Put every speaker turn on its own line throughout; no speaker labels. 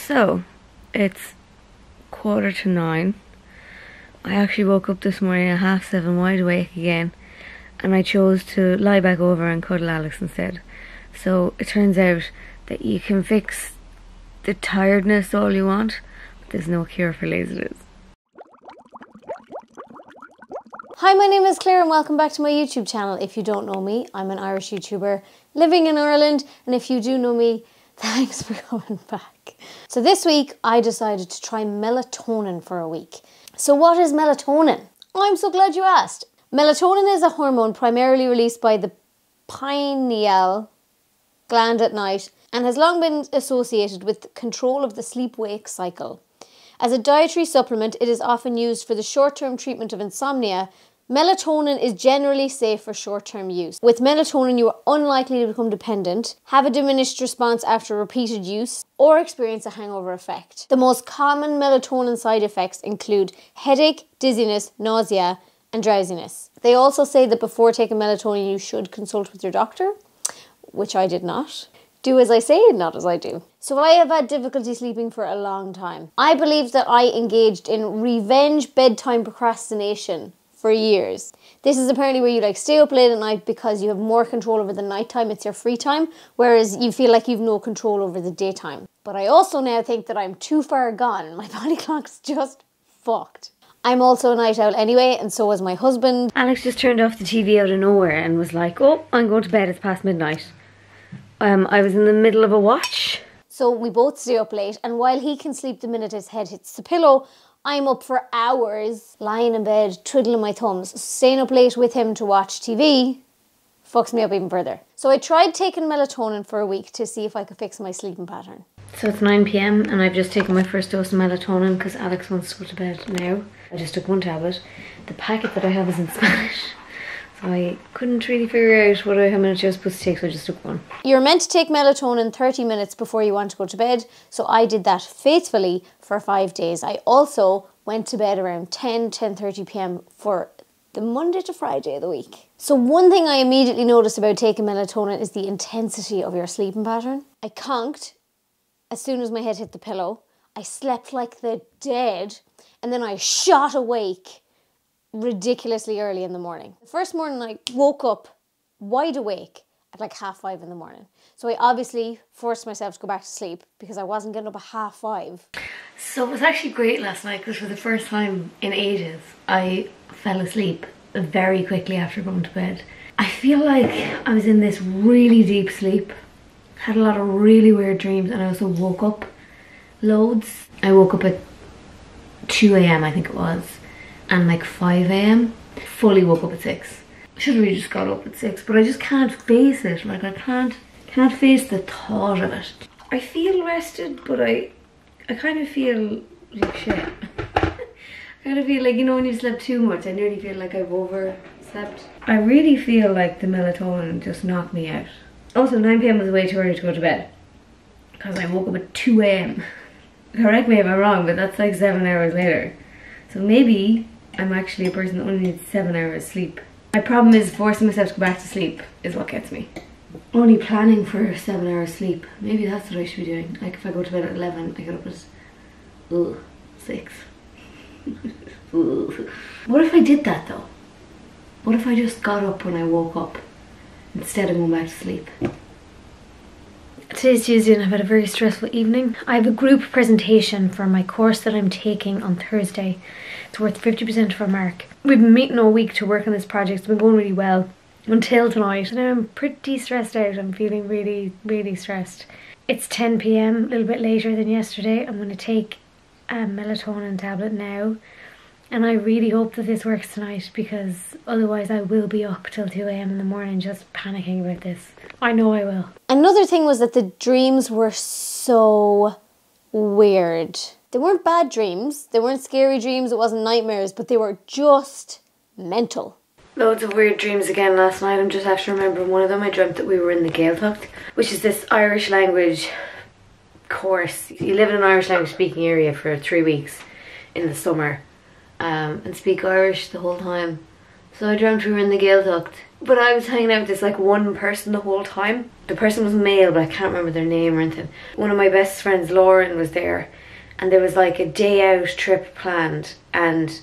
So, it's 9:15. I actually woke up this morning at 7:30, wide awake again, and I chose to lie back over and cuddle Alex instead. So it turns out that you can fix the tiredness all you want, but there's no cure for laziness.
Hi, my name is Claire and welcome back to my YouTube channel. If you don't know me, I'm an Irish YouTuber living in Ireland, and if you do know me, thanks for coming back. So this week I decided to try melatonin for a week. So what is melatonin? I'm so glad you asked. Melatonin is a hormone primarily released by the pineal gland at night and has long been associated with control of the sleep-wake cycle. As a dietary supplement, it is often used for the short-term treatment of insomnia. Melatonin is generally safe for short-term use. With melatonin, you are unlikely to become dependent, have a diminished response after repeated use, or experience a hangover effect. The most common melatonin side effects include headache, dizziness, nausea, and drowsiness. They also say that before taking melatonin, you should consult with your doctor, which I did not. Do as I say, not as I do. So I have had difficulty sleeping for a long time. I believe that I engaged in revenge bedtime procrastination for years. This is apparently where you stay up late at night because you have more control over the nighttime, it's your free time, whereas you feel like you've no control over the daytime. But I also now think that I'm too far gone and my body clock's just fucked. I'm also a night owl anyway, and so is my husband.
Alex just turned off the TV out of nowhere and was like, oh, I'm going to bed, it's past midnight. I was in the middle of a watch.
So we both stay up late, and while he can sleep the minute his head hits the pillow, I'm up for hours, lying in bed, twiddling my thumbs. Staying up late with him to watch TV fucks me up even further. So I tried taking melatonin for a week to see if I could fix my sleeping pattern.
So it's 9 PM and I've just taken my first dose of melatonin because Alex wants to go to bed now. I just took one tablet. The packet that I have is in Spanish, so I couldn't really figure out how many I was supposed to take, so I just took one.
You're meant to take melatonin 30 minutes before you want to go to bed, so I did that faithfully for 5 days. I also went to bed around 10:30 PM for the Monday to Friday of the week. So one thing I immediately noticed about taking melatonin is the intensity of your sleeping pattern. I conked as soon as my head hit the pillow. I slept like the dead, and then I shot awake ridiculously early in the morning. The first morning I woke up wide awake at like 5:30 in the morning. So I obviously forced myself to go back to sleep because I wasn't getting up at 5:30.
So it was actually great last night because for the first time in ages I fell asleep very quickly after going to bed. I feel like I was in this really deep sleep, had a lot of really weird dreams, and I also woke up loads. I woke up at 2 AM I think it was, and like 5 AM, fully woke up at 6. I should have really just got up at 6, but I just can't face it. Like I can't face the thought of it. I feel rested, but I kind of feel like shit. I kind of feel like, you know, when you slept too much, I nearly feel like I've overslept. I really feel like the melatonin just knocked me out. Also, 9 PM was way too early to go to bed because I woke up at 2 AM. Correct me if I'm wrong, but that's like 7 hours later. So maybe I'm actually a person that only needs 7 hours sleep. My problem is forcing myself to go back to sleep is what gets me. Only planning for 7 hours sleep. Maybe that's what I should be doing. Like if I go to bed at 11, I get up at 6. What if I did that though? What if I just got up when I woke up instead of going back to sleep? Today's Tuesday and I've had a very stressful evening. I have a group presentation for my course that I'm taking on Thursday. It's worth 50% of our mark. We've been meeting all week to work on this project. It's been going really well until tonight, and I'm pretty stressed out. I'm feeling really, really stressed. It's 10 PM, a little bit later than yesterday. I'm going to take a melatonin tablet now, and I really hope that this works tonight because otherwise I will be up till 2 AM in the morning just panicking about this. I know I will.
Another thing was that the dreams were so weird. They weren't bad dreams, they weren't scary dreams, it wasn't nightmares, but they were just mental.
Loads of weird dreams again last night. I'm just after remembering one of them. I dreamt that we were in the Gaeltacht, which is this Irish language course. You live in an Irish language speaking area for 3 weeks in the summer and speak Irish the whole time. So I dreamt we were in the Gaeltacht. But I was hanging out with this like one person the whole time. The person was male, but I can't remember their name or anything. One of my best friends, Lauren, was there. And there was like a day out trip planned. And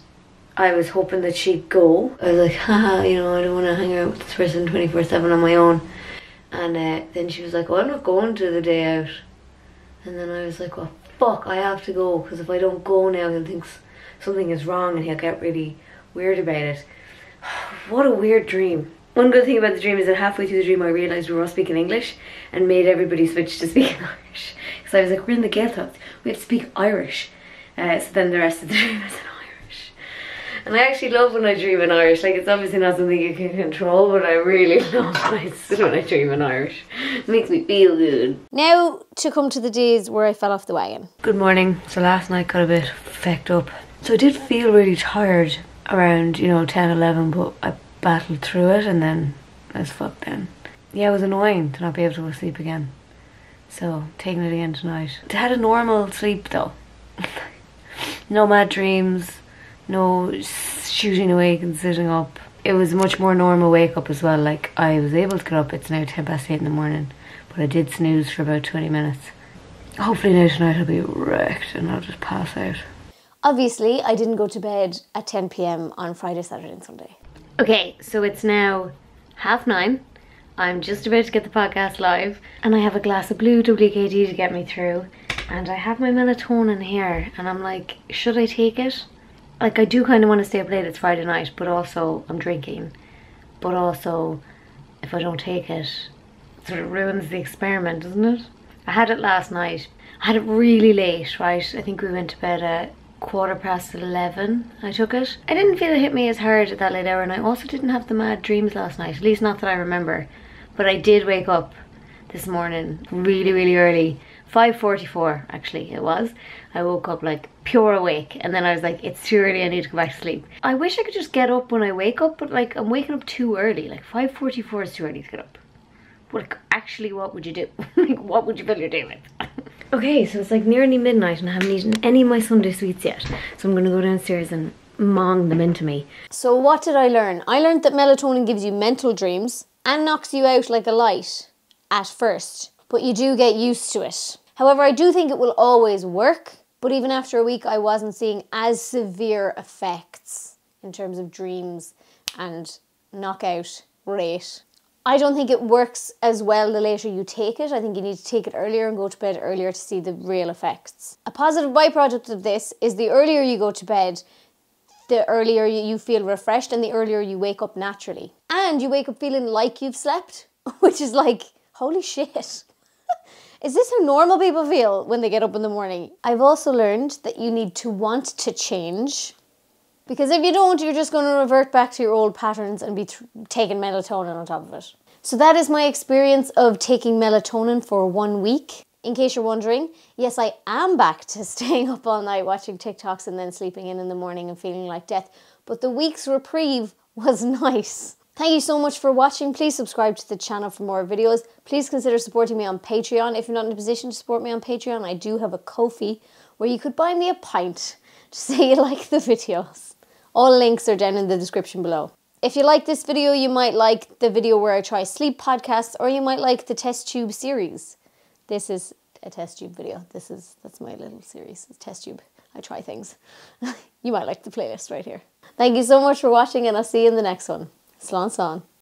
I was hoping that she'd go. I was like, haha, you know, I don't want to hang out with this person 24/7 on my own. And then she was like, oh, I'm not going to the day out. And then I was like, well, fuck, I have to go. Because if I don't go now, he'll think something is wrong and he'll get really weird about it. What a weird dream. One good thing about the dream is that halfway through the dream I realised we were all speaking English and made everybody switch to speaking Irish. Because I was like, we're in the Gaeltacht, we have to speak Irish. So then the rest of the dream is in Irish. And I actually love when I dream in Irish. Like, it's obviously not something you can control, but I really love when I dream in Irish. It makes me feel good.
Now to come to the days where I fell off the wagon.
Good morning. So last night got a bit fecked up. So I did feel really tired around, you know, 10, 11, but I battled through it and then I was fucked then. Yeah, it was annoying to not be able to go to sleep again. So, taking it again tonight. I had a normal sleep though. No mad dreams, no shooting awake and sitting up. It was a much more normal wake up as well. Like, I was able to get up, it's now 8:10 in the morning, but I did snooze for about 20 minutes. Hopefully now tonight I'll be wrecked and I'll just pass out.
Obviously, I didn't go to bed at 10 p.m. on Friday, Saturday and Sunday.
Okay, so it's now 9:30. I'm just about to get the podcast live and I have a glass of blue WKD to get me through and I have my melatonin here and I'm like, should I take it? Like, I do kind of want to stay up late, it's Friday night, but also I'm drinking. But also, if I don't take it, it sort of ruins the experiment, doesn't it? I had it last night. I had it really late, right? I think we went to bed at 11:15. I took it. I didn't feel it hit me as hard at that late hour and I also didn't have the mad dreams last night, at least not that I remember. But I did wake up this morning really early. 5:44 actually it was. I woke up like pure awake and then I was like, it's too early, I need to go back to sleep. I wish I could just get up when I wake up, but like I'm waking up too early. Like 5:44 is too early to get up. Like, actually, what would you do? Like, what would you fill your day with? Okay, so it's like nearly midnight and I haven't eaten any of my Sunday sweets yet. So I'm gonna go downstairs and mong them into me.
So what did I learn? I learned that melatonin gives you mental dreams and knocks you out like a light at first, but you do get used to it. However, I do think it will always work, but even after a week I wasn't seeing as severe effects in terms of dreams and knockout rate. I don't think it works as well the later you take it. I think you need to take it earlier and go to bed earlier to see the real effects. A positive byproduct of this is the earlier you go to bed, the earlier you feel refreshed and the earlier you wake up naturally. And you wake up feeling like you've slept, which is like, holy shit. Is this how normal people feel when they get up in the morning? I've also learned that you need to want to change. Because if you don't, you're just going to revert back to your old patterns and be taking melatonin on top of it. So that is my experience of taking melatonin for 1 week. In case you're wondering, yes, I am back to staying up all night watching TikToks and then sleeping in the morning and feeling like death. But the week's reprieve was nice. Thank you so much for watching. Please subscribe to the channel for more videos. Please consider supporting me on Patreon. If you're not in a position to support me on Patreon, I do have a Ko-fi where you could buy me a pint to say you like the videos. All links are down in the description below. If you like this video, you might like the video where I try sleep podcasts, or you might like the test tube series. This is a test tube video. That's my little series, it's test tube. I try things. You might like the playlist right here. Thank you so much for watching and I'll see you in the next one. Slán slán.